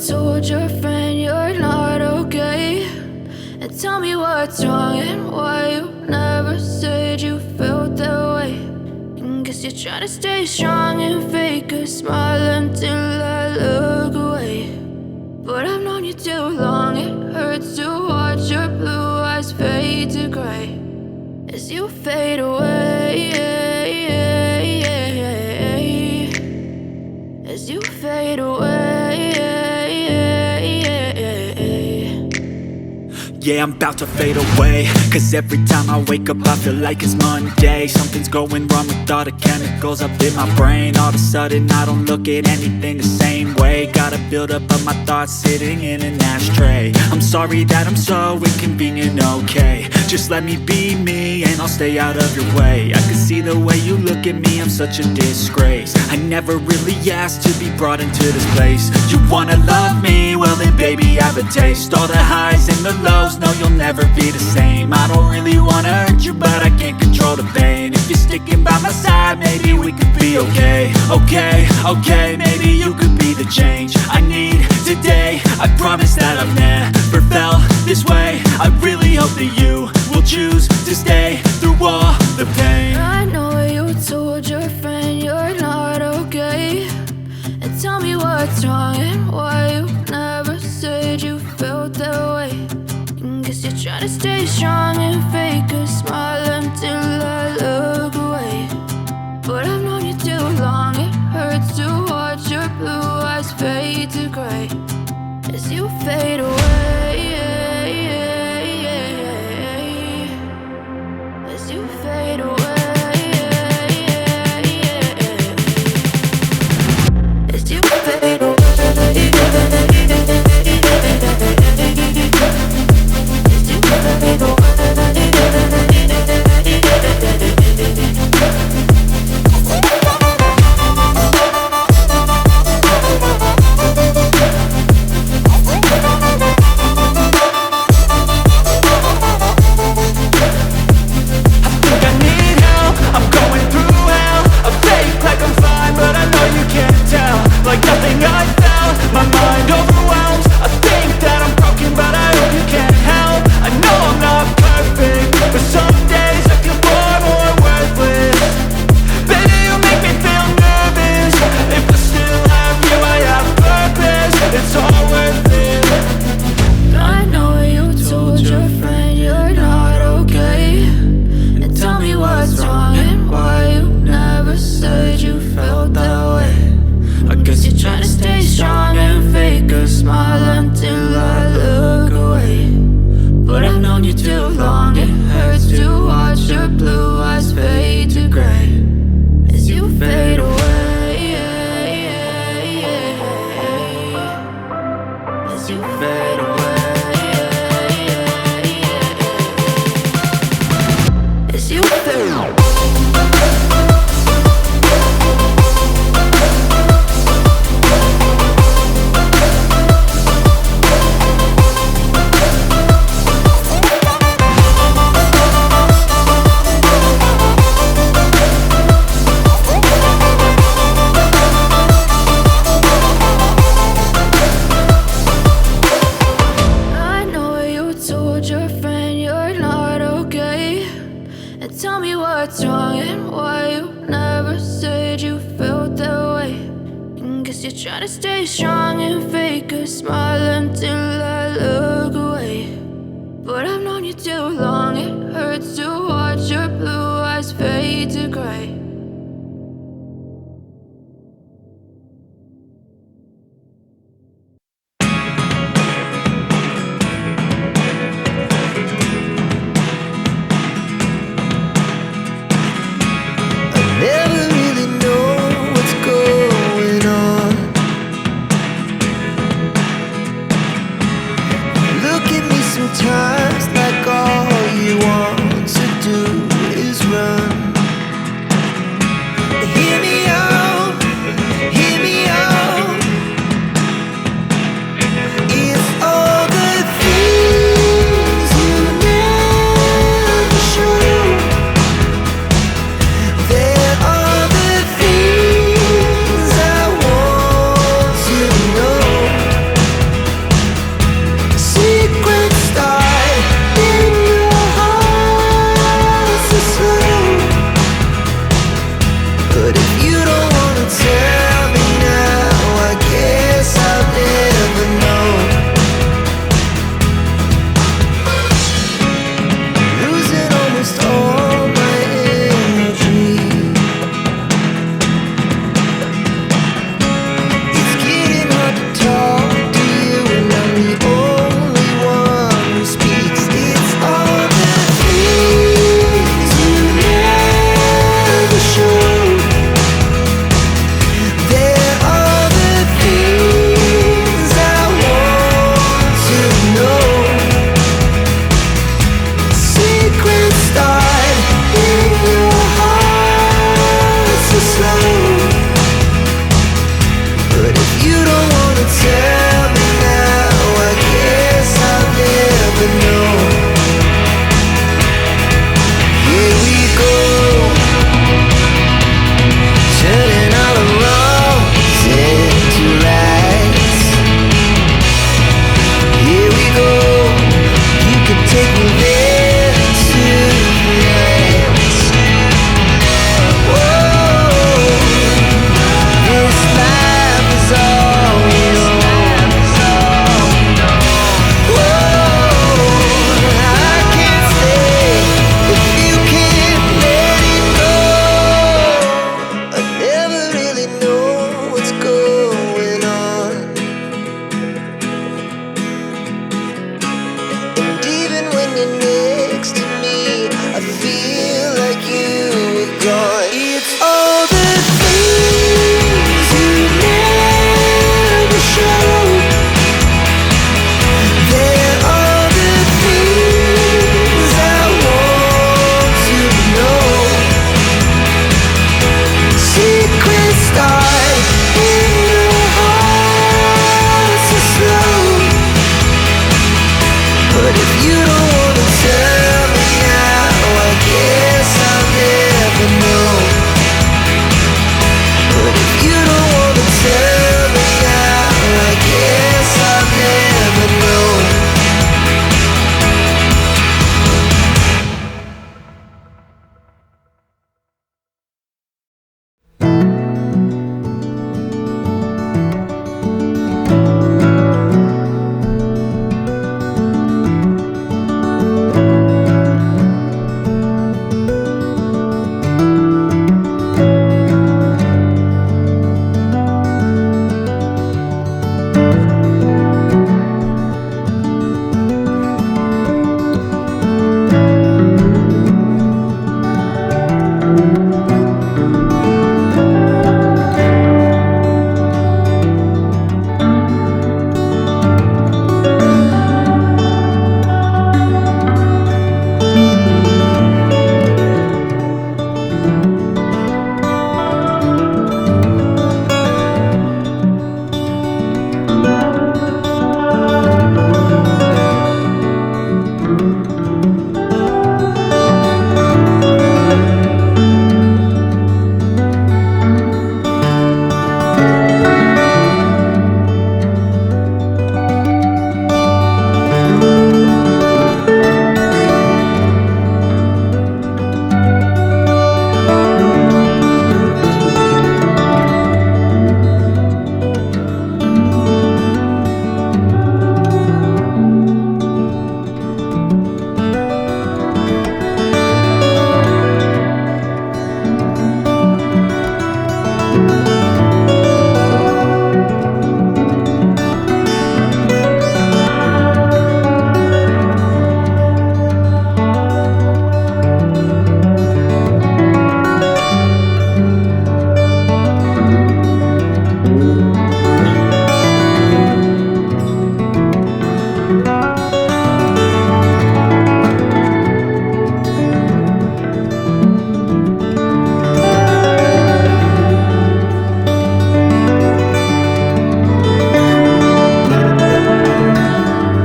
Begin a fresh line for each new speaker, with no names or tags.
told your friend you're not okay? And tell me what's wrong and why you never said you felt that way. And guess you're trying to stay strong and fake a smile until I look away. But I've known you too long, it hurts to watch your blue eyes fade to gray as you fade away, as you fade away.
Yeah, I'm about to fade away, cause every time I wake up I feel like it's Monday. Something's going wrong with all the chemicals up in my brain. All of a sudden I don't look at anything the same way. Gotta build up of my thoughts sitting in an ashtray. I'm sorry that I'm so inconvenient, okay? Just let me be me and I'll stay out of your way. I can see the way you look at me, I'm such a disgrace. I never really asked to be brought into this place. You wanna love me? Well then baby I have a taste. All the highs and the lows, no you'll never be the same. I don't really wanna hurt you but I can't control the pain. If you're sticking by my side maybe we could be okay. Okay, maybe you could be the change I need today. I promise that I've never felt this way. I really hope that you will choose to stay through all the pain.
I know you told your friend you're not okay. And tell me what's wrong and why you never said you felt that way. And guess you're trying to stay strong and fake a smile until I look away. But I've known you too long, it hurts to watch your blue eyes fade to gray as you fade away, as you fade away, as you fade away.
Like nothing I felt, my mind overwhelmed. I think that I'm broken but I hope you can't help. I know I'm not perfect, but some days I feel far more worthless. Baby, you make me feel nervous. If I still have you, I have purpose. It's all worth it.
I know you told your friend you're not okay. And tell me what's wrong and why you never said you felt that way. I guess you're trying to stay strong and fake a smile until I look away. But I've known you too long, it hurts to watch your blue eyes fade to gray as you fade away, as you fade away, as you fade away. Your friend you're not okay. And tell me what's wrong and why you never said you felt that way. And guess you're trying to stay strong and fake a smile until I look away. But I've known you too long, it hurts to watch your blue eyes fade to gray